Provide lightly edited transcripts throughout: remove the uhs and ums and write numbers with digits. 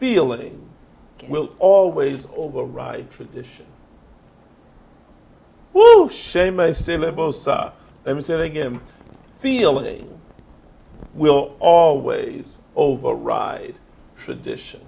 feeling will always override tradition. Woo! Sheme selebosa. Let me say it again. Feeling will always override tradition.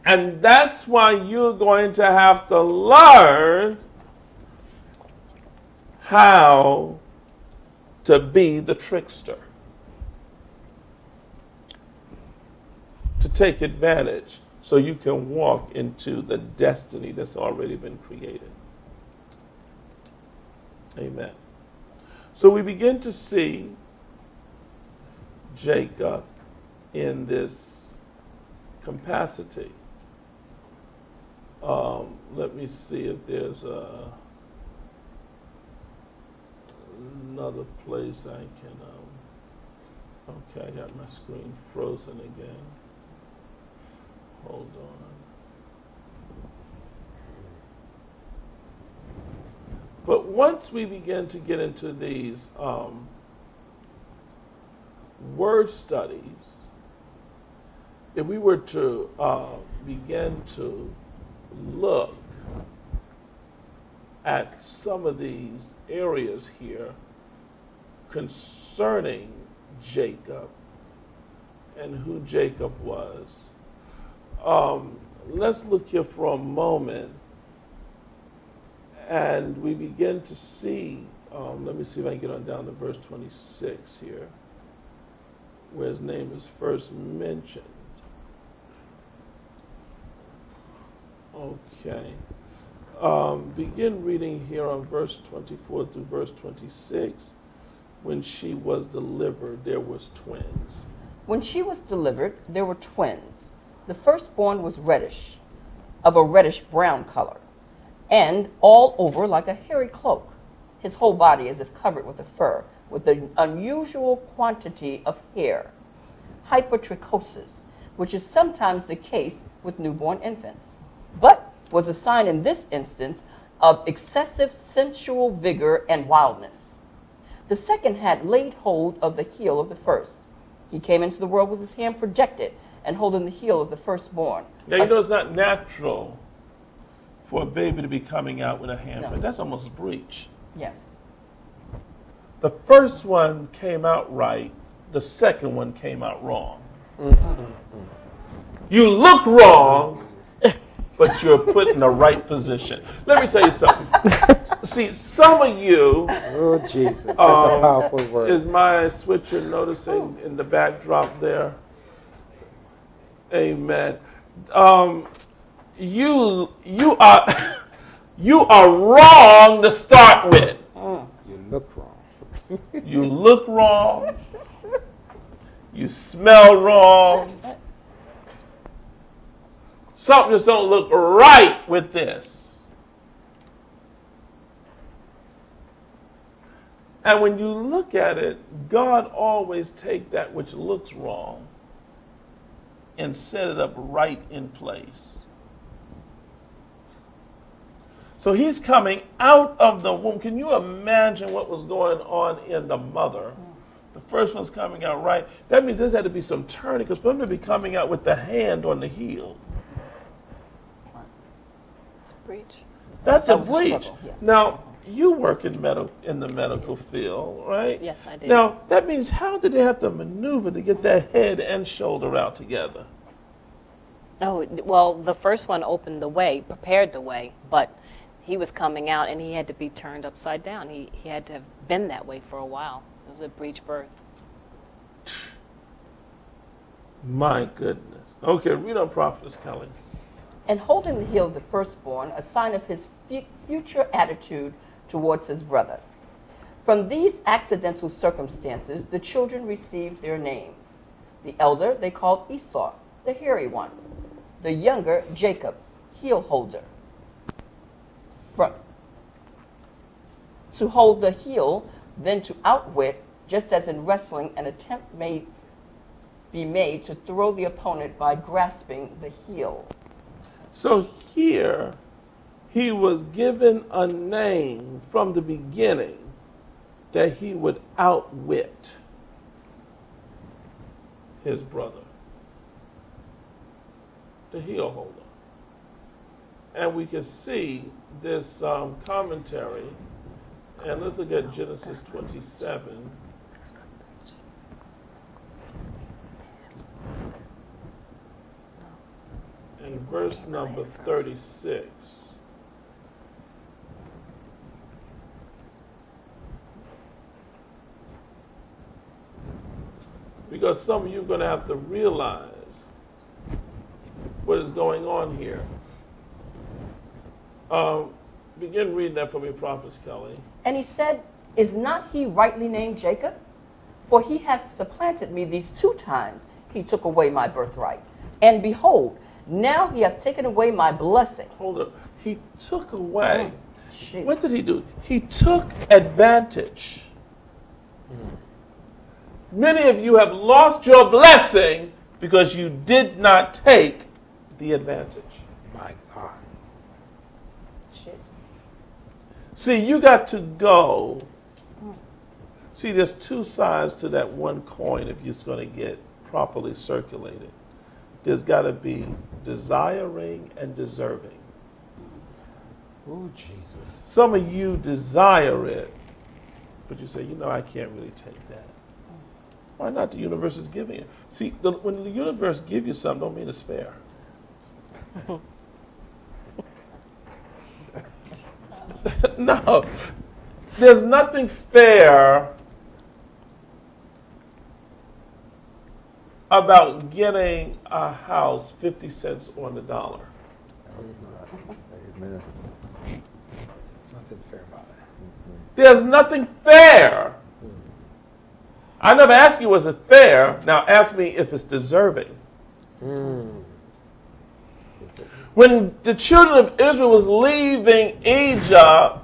And that's why you're going to have to learn how to be the trickster, to take advantage so you can walk into the destiny that's already been created. Amen. So we begin to see Jacob in this capacity. Let me see if there's another place I can. Okay, I got my screen frozen again. Hold on. But once we begin to get into these word studies, if we were to begin to look at some of these areas here concerning Jacob and who Jacob was, let's look here for a moment and we begin to see, let me see if I can get on down to verse 26 here, where his name is first mentioned. Okay. Begin reading here on verse 24 through verse 26. When she was delivered, there was twins. When she was delivered, there were twins. The firstborn was reddish, of a reddish-brown color, and all over like a hairy cloak, his whole body as if covered with a fur, with an unusual quantity of hair, hypertrichosis, which is sometimes the case with newborn infants, but was a sign in this instance of excessive sensual vigor and wildness. The second had laid hold of the heel of the first. He came into the world with his hand projected and holding the heel of the firstborn. Now, you know it's not natural for a baby to be coming out with a hand. No. That's almost a breach. Yes. The first one came out right. The second one came out wrong. You look wrong, but you're put in the right position. Let me tell you something. See, some of you... Oh, Jesus. That's a powerful word. Is my switcher noticing in the backdrop there? Amen. You are wrong to start with. You look wrong. You look wrong. You smell wrong. Something just don't look right with this. And when you look at it, God always take that which looks wrong and set it up right in place. So he's coming out of the womb. Can you imagine what was going on in the mother? The first one's coming out right. That means there's had to be some turning, because for him to be coming out with the hand on the heel, it's a breach. That's a breach. Yeah. Now, you work in the medical field, right? Yes, I do. Now, that means how did they have to maneuver to get that head and shoulder out together? Oh, well, the first one opened the way, prepared the way, but he was coming out and he had to be turned upside down. He had to have been that way for a while. It was a breech birth. My goodness. Okay, read on Prophetess Kelly. And holding the heel of the firstborn, a sign of his future attitude towards his brother. From these accidental circumstances, the children received their names. The elder they called Esau, the hairy one. The younger, Jacob, heel holder. To hold the heel, then to outwit, just as in wrestling, an attempt may be made to throw the opponent by grasping the heel. So here, he was given a name from the beginning that he would outwit. his brother, the heel holder. And we can see this commentary, and let's look at Genesis 27. And verse number 36. Because some of you are going to have to realize what is going on here. Begin reading that for me, Prophet Kelly. And he said, is not he rightly named Jacob? For he hath supplanted me these 2 times. He took away my birthright. And behold, now he hath taken away my blessing. Hold up. He took away. Jeez. What did he do? He took advantage. Many of you have lost your blessing because you did not take the advantage. My God. Jeez. See, you got to go. See, there's 2 sides to that one coin if you're going to get properly circulated. There's got to be desiring and deserving. Oh, Jesus. Some of you desire it, but you say, you know, I can't really take that. Why not? The universe is giving it. See, when the universe gives you something, don't mean it's fair. No. There's nothing fair about getting a house 50 cents on the dollar. Amen. There's nothing fair about it. There's nothing fair. I never asked you, was it fair? Now ask me if it's deserving. When the children of Israel was leaving Egypt,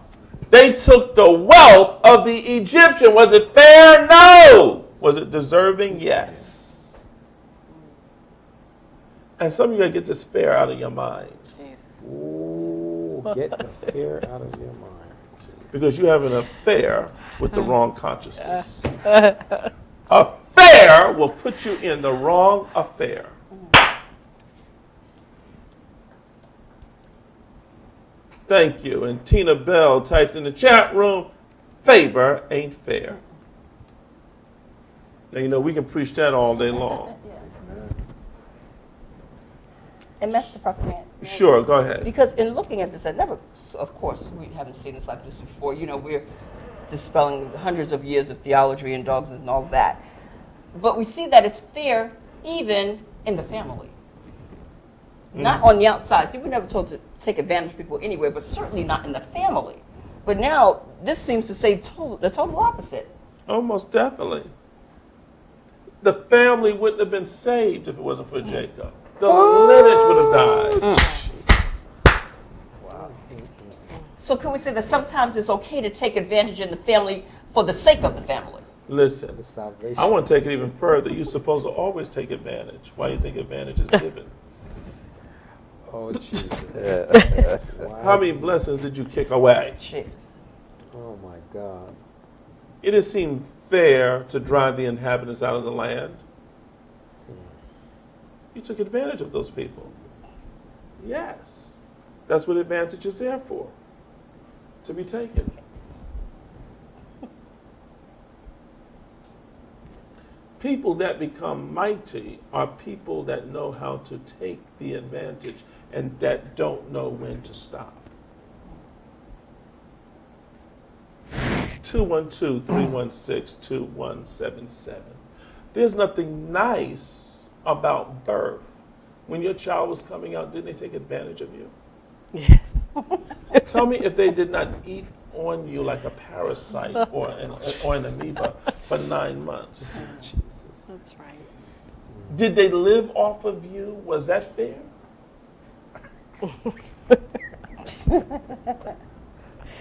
they took the wealth of the Egyptian. Was it fair? No. Was it deserving? Yes. And some of you got to get this fear out of your mind. Ooh, get the fear out of your mind. Because you're having an affair with the wrong consciousness. Affair will put you in the wrong affair. Thank you. And Tina Bell typed in the chat room, favor ain't fair. Now, you know, we can preach that all day long. And Mr. Prophet Man. Sure, go ahead. Because in looking at this, I never, of course, we haven't seen this like this before. You know, we're dispelling hundreds of years of theology and dogmas and all that. But we see that it's fair even in the family. Not on the outside. See, we're never told to take advantage of people anywhere, but certainly not in the family. But now, this seems to say the total opposite. Almost definitely. The family wouldn't have been saved if it wasn't for Jacob. The lineage would have died. Wow. So can we say that sometimes it's okay to take advantage in the family for the sake of the family? Listen, The salvation. I want to take it even further. You're supposed to always take advantage. Why do you think advantage is given? Oh, Jesus. Wow. How many blessings did you kick away? Jesus. Oh, my God. It has seemed fair to drive the inhabitants out of the land. You took advantage of those people. Yes. That's what advantage is there for. To be taken. People that become mighty are people that know how to take the advantage and that don't know when to stop. 212-316-2177. There's nothing nice about birth. When your child was coming out, didn't they take advantage of you? Yes. Tell me if they did not eat on you like a parasite or an amoeba for 9 months. Jesus. That's right. Did they live off of you? Was that fair?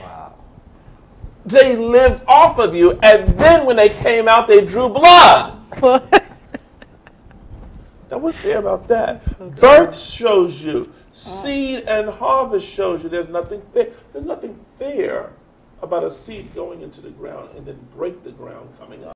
Wow. They lived off of you, and then when they came out, they drew blood. Now, what's fair about that? Birth shows you. Seed and harvest shows you there's nothing fair. There's nothing fair about a seed going into the ground and then break the ground coming up.